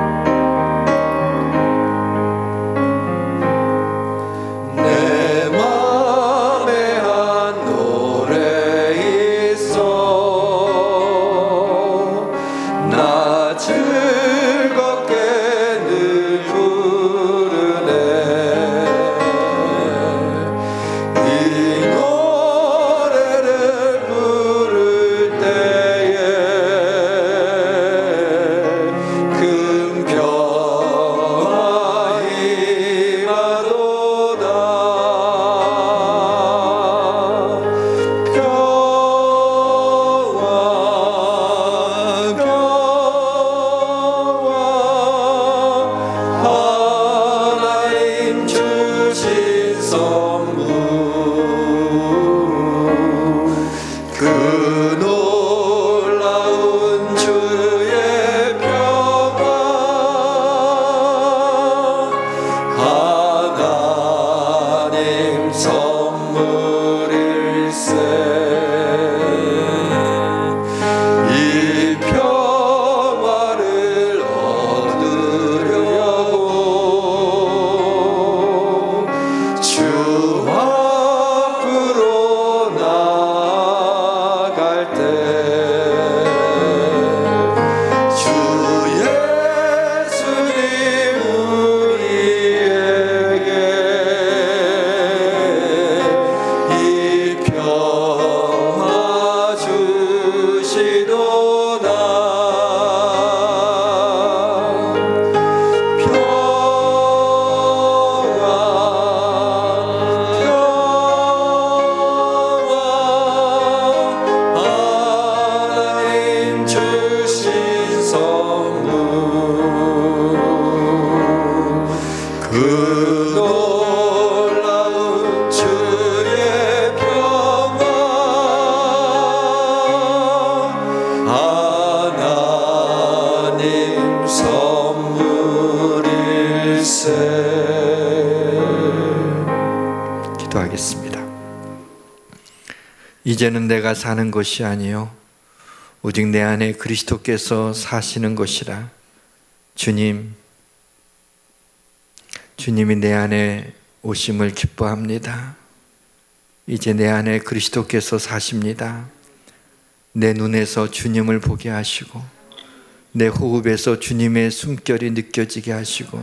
그 이제는 내가 사는 것이 아니요 오직 내 안에 그리스도께서 사시는 것이라. 주님이 내 안에 오심을 기뻐합니다. 이제 내 안에 그리스도께서 사십니다. 내 눈에서 주님을 보게 하시고 내 호흡에서 주님의 숨결이 느껴지게 하시고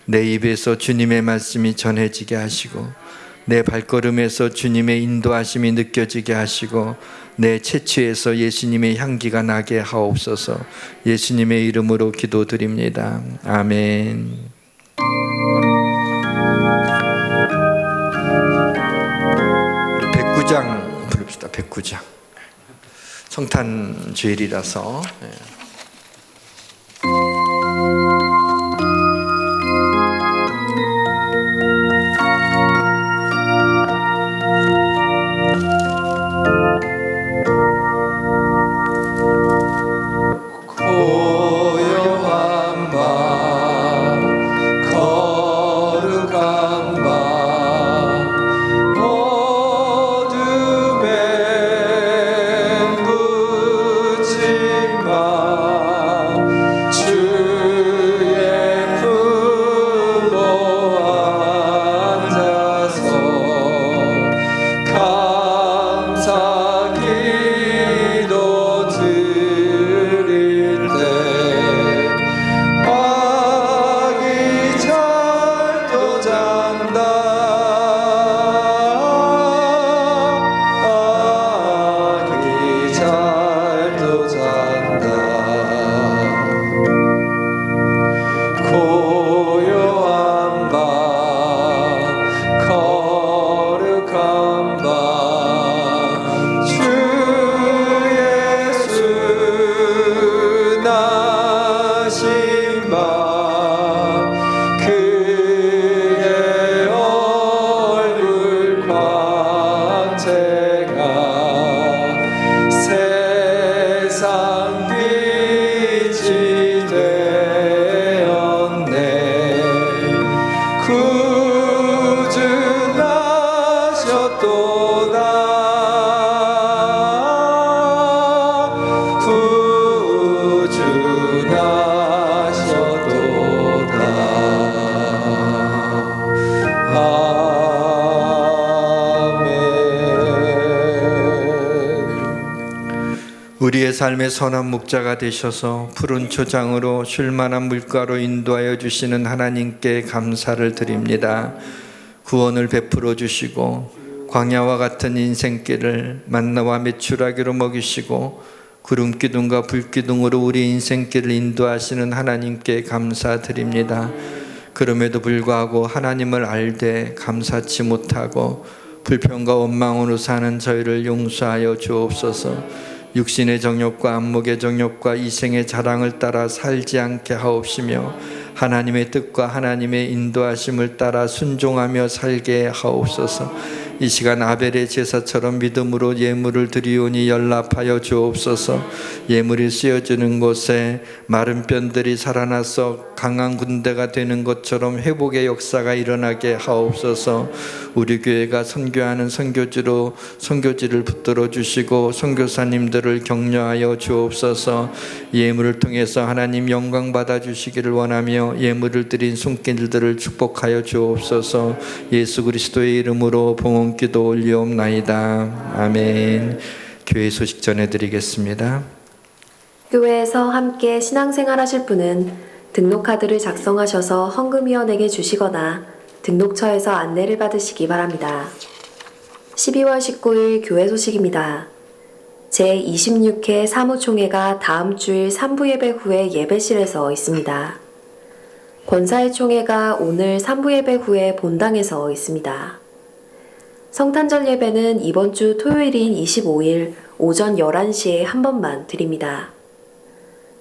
내 입에서 주님의 말씀이 전해지게 하시고 내 발걸음에서 주님의 인도하심이 느껴지게 하시고 내 채취에서 예수님의 향기가 나게 하옵소서. 예수님의 이름으로 기도드립니다. 아멘. 우리 109장 부릅시다. 109장. 성탄 주일이라서 고요한 밤 거룩한 밤 어둠에 묻힌 밤 주의 품으로 앉아서 감사 기도 드릴 때 아기 잘도 잔다 아기 잘도 잔다 고요한 밤 거룩한 밤 주 예수 나신 밤 그의 얼굴 광채가 세상 빛이 되었네 구주나셨도다 아멘. 우리의 삶의 선한 목자가 되셔서 푸른 초장으로 쉴만한 물가로 인도하여 주시는 하나님께 감사를 드립니다. 구원을 베풀어 주시고 광야와 같은 인생길을 만나와 메추라기로 먹이시고 구름기둥과 불기둥으로 우리 인생길을 인도하시는 하나님께 감사드립니다. 그럼에도 불구하고 하나님을 알되 감사치 못하고 불평과 원망으로 사는 저희를 용서하여 주옵소서. 육신의 정욕과 안목의 정욕과 이생의 자랑을 따라 살지 않게 하옵시며 하나님의 뜻과 하나님의 인도하심을 따라 순종하며 살게 하옵소서. 이 시간 아벨의 제사처럼 믿음으로 예물을 드리오니 연락하여 주옵소서. 예물이 쓰여지는 곳에 마른 뼈들이 살아나서 강한 군대가 되는 것처럼 회복의 역사가 일어나게 하옵소서. 우리 교회가 선교하는 선교지로 선교지를 붙들어 주시고 선교사님들을 격려하여 주옵소서. 예물을 통해서 하나님 영광 받아 주시기를 원하며 예물을 드린 손길들을 축복하여 주옵소서. 예수 그리스도의 이름으로 봉헌기도 올리옵나이다. 아멘. 교회 소식 전해드리겠습니다. 교회에서 함께 신앙생활 하실 분은 등록카드를 작성하셔서 헌금위원에게 주시거나 등록처에서 안내를 받으시기 바랍니다. 12월 19일 교회 소식입니다. 제26회 사무총회가 다음 주일 3부 예배 후에 예배실에서 있습니다. 권사회 총회가 오늘 3부 예배 후에 본당에서 있습니다. 성탄절 예배는 이번 주 토요일인 25일 오전 11시에 한 번만 드립니다.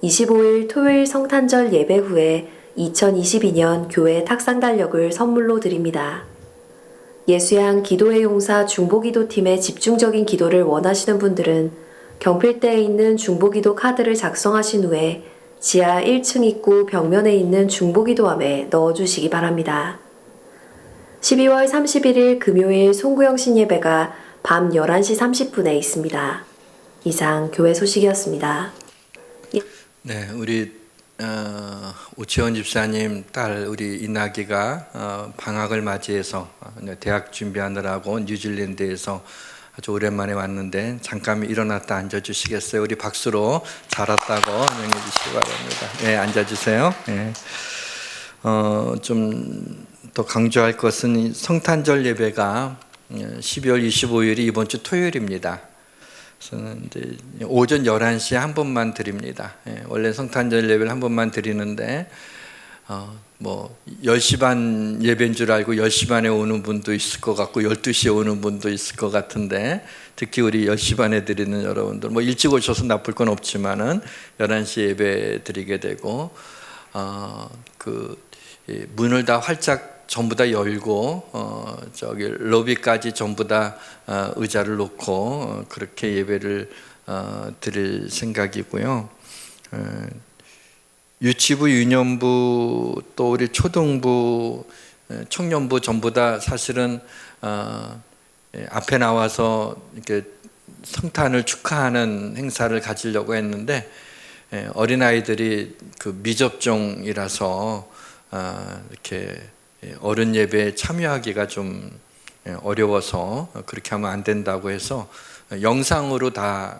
25일 토요일 성탄절 예배 후에 2022년 교회 탁상 달력을 선물로 드립니다. 예수양 기도의 용사 중보기도팀의 집중적인 기도를 원하시는 분들은 경필대에 있는 중보기도 카드를 작성하신 후에 지하 1층 입구 벽면에 있는 중보기도함에 넣어주시기 바랍니다. 12월 31일 금요일 송구영신 예배가 밤 11시 30분에 있습니다. 이상 교회 소식이었습니다. 네, 우리 오채원 집사님 딸 우리 이나기가 방학을 맞이해서 대학 준비하느라고 뉴질랜드에서 아주 오랜만에 왔는데 잠깐 일어났다 앉아주시겠어요? 우리 박수로 잘 왔다고 환영해 주시기 바랍니다. 네, 앉아주세요. 네. 좀 더 강조할 것은 성탄절 예배가 12월 25일이 이번 주 토요일입니다. 저는 이제 오전 11시에 한 번만 드립니다. 원래 성탄절 예배를 한 번만 드리는데 뭐 10시 반 예배인 줄 알고 10시 반에 오는 분도 있을 것 같고 12시에 오는 분도 있을 것 같은데, 특히 우리 10시 반에 드리는 여러분들 뭐 일찍 오셔서 나쁠 건 없지만은 11시 예배 드리게 되고 문을 다 활짝 전부 다 열고 저기 로비까지 전부 다 의자를 놓고 그렇게 예배를 드릴 생각이고요. 유치부, 유년부, 또 우리 초등부, 청년부 전부 다 사실은 앞에 나와서 이렇게 성탄을 축하하는 행사를 가지려고 했는데 어린아이들이 그 미접종이라서 이렇게 어른 예배에 참여하기가 좀 어려워서 그렇게 하면 안 된다고 해서 영상으로 다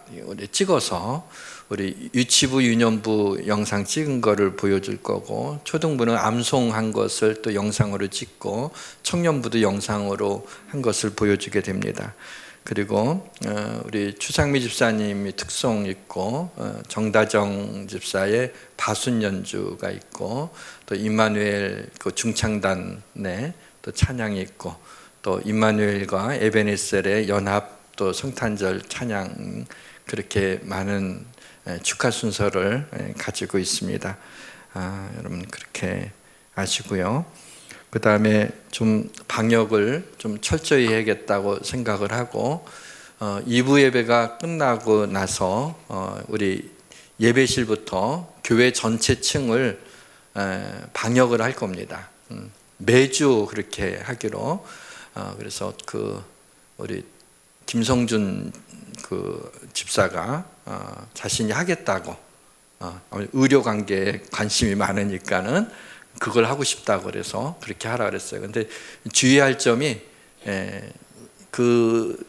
찍어서 우리 유치부, 유년부 영상 찍은 거를 보여줄 거고, 초등부는 암송한 것을 또 영상으로 찍고, 청년부도 영상으로 한 것을 보여주게 됩니다. 그리고 우리 추상미 집사님이 특송 있고, 정다정 집사의 바순 연주가 있고, 또 임마누엘 그 중창단의 또 찬양이 있고, 또 임마누엘과 에베네셀의 연합 또 성탄절 찬양, 그렇게 많은 축하 순서를 가지고 있습니다. 여러분 그렇게 아시고요. 그 다음에 좀 방역을 좀 철저히 해야겠다고 생각을 하고, 2부 예배가 끝나고 나서 우리 예배실부터 교회 전체 층을 방역을 할 겁니다. 매주 그렇게 하기로. 그래서 우리 김성준 그 집사가 자신이 하겠다고, 의료 관계에 관심이 많으니까는 그걸 하고 싶다고 그래서 그렇게 하라 그랬어요. 근데 주의할 점이 그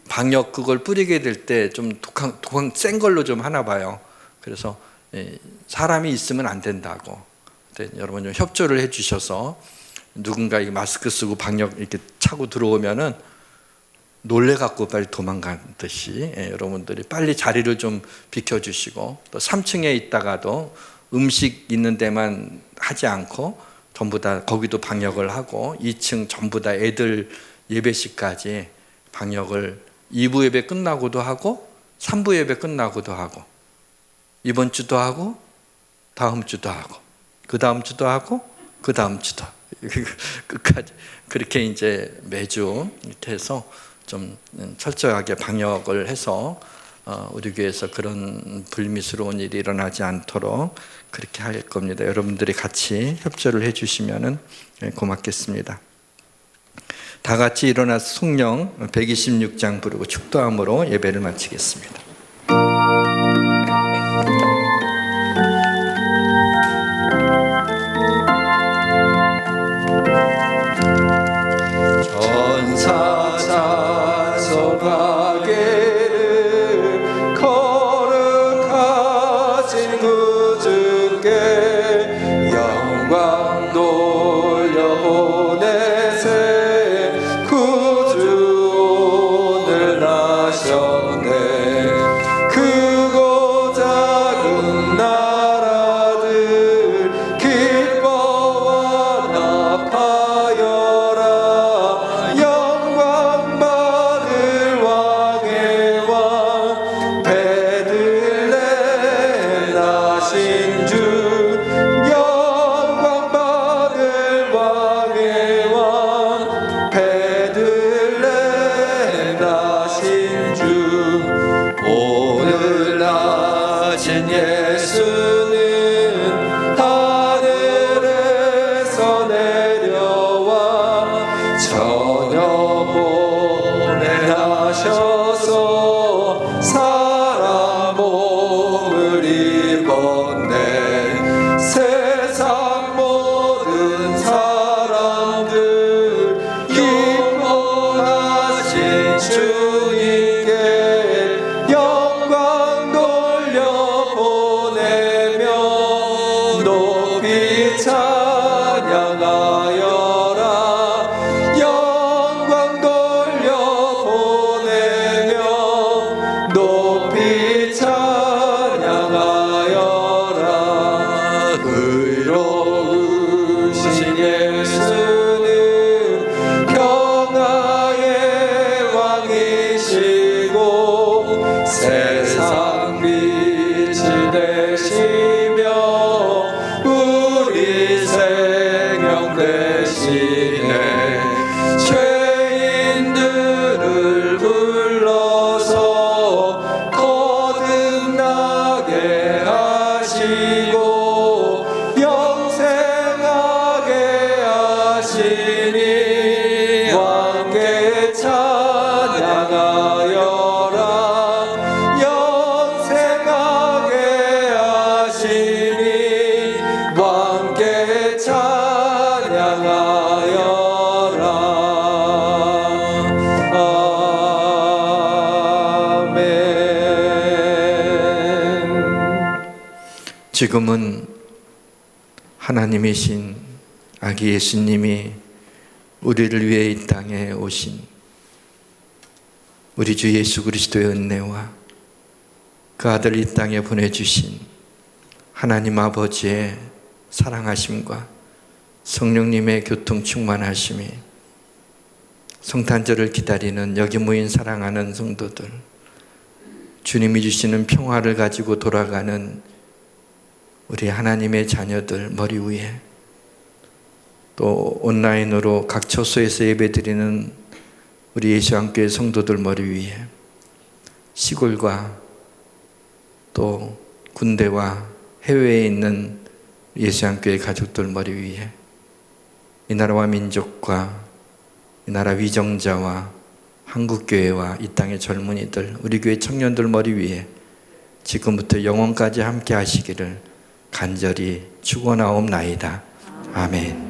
방역 그걸 뿌리게 될 때 좀 독한 센 걸로 좀 하나 봐요. 그래서 사람이 있으면 안 된다고. 여러분 좀 협조를 해 주셔서, 누군가 이 마스크 쓰고 방역 이렇게 차고 들어오면은 놀래갖고 빨리 도망가듯이 여러분들이 빨리 자리를 좀 비켜주시고, 또 3층에 있다가도 음식 있는 데만 하지 않고 전부 다 거기도 방역을 하고, 2층 전부 다 애들 예배실까지 방역을 2부 예배 끝나고도 하고 3부 예배 끝나고도 하고, 이번 주도 하고 다음 주도 하고 그 다음 주도 하고 그 다음 주도 끝까지 그렇게 이제 매주 이렇게 해서 좀 철저하게 방역을 해서 우리 교회에서 그런 불미스러운 일이 일어나지 않도록 그렇게 할 겁니다. 여러분들이 같이 협조를 해주시면 고맙겠습니다. 다 같이 일어나서 성령 126장 부르고 축도함으로 예배를 마치겠습니다. 전혀 보내하셨 찬양하여라. 영광 돌려보내며 높이 찬양하여라. 의로우신 예수는 평화의 왕이시고 세상 빛이 되시며 우리 생명 되시네. 죄인들을 불러서 거듭나게 하시고 영생하게 하시니 왕께 찬양하여라. 영생하게 하시니 왕께 찬양하여라. 아멘. 지금은 하나님이신 아기 예수님이 우리를 위해 이 땅에 오신 우리 주 예수 그리스도의 은혜와 그 아들 이 땅에 보내주신 하나님 아버지의 사랑하심과 성령님의 교통 충만하심이 성탄절을 기다리는 여기 모인 사랑하는 성도들, 주님이 주시는 평화를 가지고 돌아가는 우리 하나님의 자녀들 머리 위에, 또 온라인으로 각 처소에서 예배드리는 우리 예수함교회 성도들 머리 위에, 시골과 또 군대와 해외에 있는 예수함교회 가족들 머리 위에, 이 나라와 민족과 이 나라 위정자와 한국교회와 이 땅의 젊은이들, 우리 교회 청년들 머리 위에 지금부터 영원까지 함께 하시기를 간절히 축원하옵나이다. 아멘.